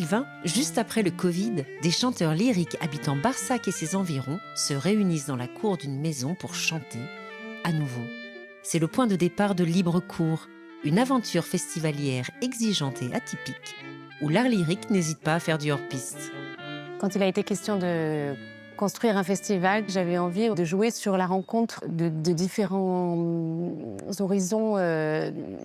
2020, juste après le Covid, des chanteurs lyriques habitant Barsac et ses environs se réunissent dans la cour d'une maison pour chanter à nouveau. C'est le point de départ de Libre Cours, une aventure festivalière exigeante et atypique, où l'art lyrique n'hésite pas à faire du hors-piste. Quand il a été question de construire un festival, j'avais envie de jouer sur la rencontre de différents horizons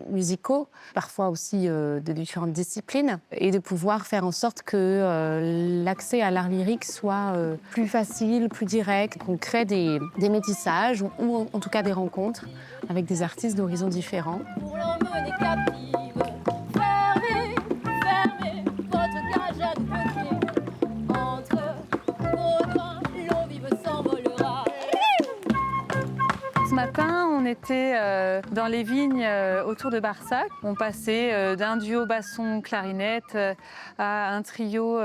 musicaux, parfois aussi de différentes disciplines, et de pouvoir faire en sorte que l'accès à l'art lyrique soit plus facile, plus direct, qu'on crée des métissages ou en tout cas des rencontres avec des artistes d'horizons différents. Pour l'emmener captive, fermez, fermez votre cage à double clé. Entre vos doigts, l'eau vive s'envolera. Ce matin, on était dans les vignes autour de Barsac. On passait d'un duo basson-clarinette à un trio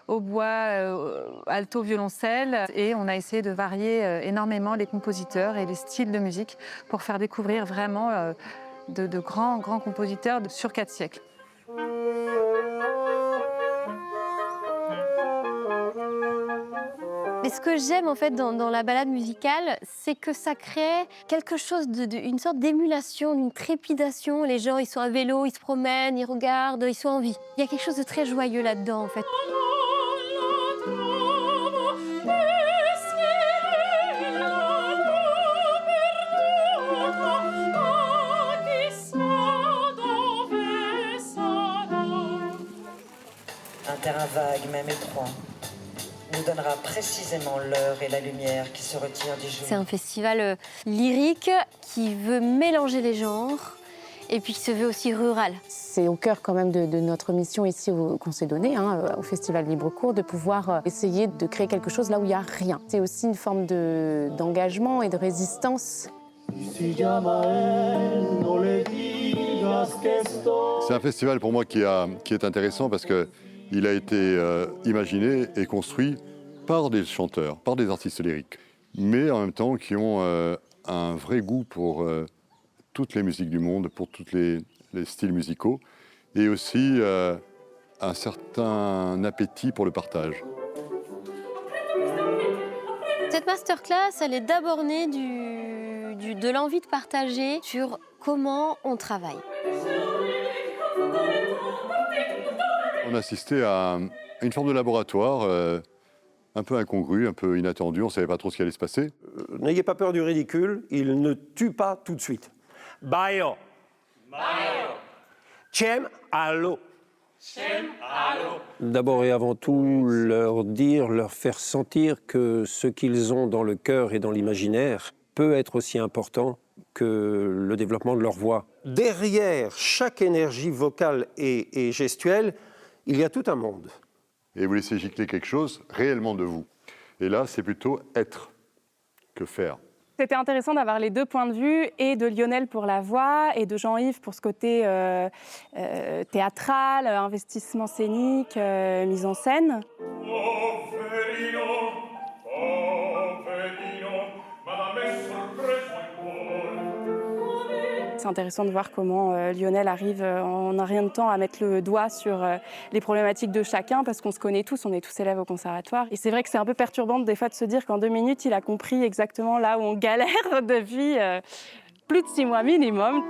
hautbois, alto-violoncelle. Et on a essayé de varier énormément les compositeurs et les styles de musique pour faire découvrir vraiment de grands compositeurs sur 4 siècles. Mais ce que j'aime en fait dans la balade musicale, c'est que ça crée quelque chose une sorte d'émulation, d'une trépidation. Les gens, ils sont à vélo, ils se promènent, ils regardent, ils sont en vie. Il y a quelque chose de très joyeux là-dedans en fait. Un terrain vague, même étroit, nous donnera précisément l'heure et la lumière qui se retire du jour. C'est un festival lyrique qui veut mélanger les genres et puis qui se veut aussi rural. C'est au cœur quand même de notre mission ici qu'on s'est donnée, au Festival Libre Cours, de pouvoir essayer de créer quelque chose là où il n'y a rien. C'est aussi une forme d'engagement et de résistance. C'est un festival pour moi qui est intéressant parce qu'il a été imaginé et construit par des chanteurs, par des artistes lyriques, mais en même temps qui ont un vrai goût pour toutes les musiques du monde, pour tous les styles musicaux, et aussi un certain appétit pour le partage. Cette masterclass, elle est d'abord née de l'envie de partager sur comment on travaille. On a assisté à une forme de laboratoire un peu incongru, un peu inattendu, on ne savait pas trop ce qui allait se passer. N'ayez pas peur du ridicule, il ne tue pas tout de suite. Baio. Baio. Chem allo. Chem allo. D'abord et avant tout, leur faire sentir que ce qu'ils ont dans le cœur et dans l'imaginaire peut être aussi important que le développement de leur voix. Derrière chaque énergie vocale et gestuelle, il y a tout un monde. Et vous laissez gicler quelque chose réellement de vous. Et là, c'est plutôt être que faire. C'était intéressant d'avoir les deux points de vue, et de Lionel pour la voix, et de Jean-Yves pour ce côté théâtral, investissement scénique, mise en scène. C'est intéressant de voir comment Lionel arrive en un rien de temps à mettre le doigt sur les problématiques de chacun, parce qu'on se connaît tous, on est tous élèves au conservatoire. Et c'est vrai que c'est un peu perturbant des fois de se dire qu'en 2 minutes, il a compris exactement là où on galère depuis plus de 6 mois minimum.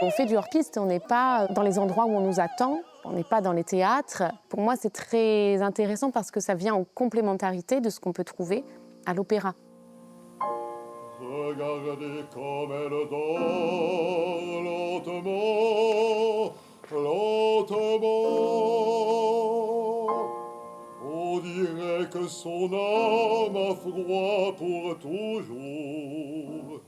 On fait du hors-piste, on n'est pas dans les endroits où on nous attend, on n'est pas dans les théâtres. Pour moi, c'est très intéressant parce que ça vient en complémentarité de ce qu'on peut trouver à l'opéra. Regardez comme elle dort lentement, lentement. On dirait que son âme a froid pour toujours.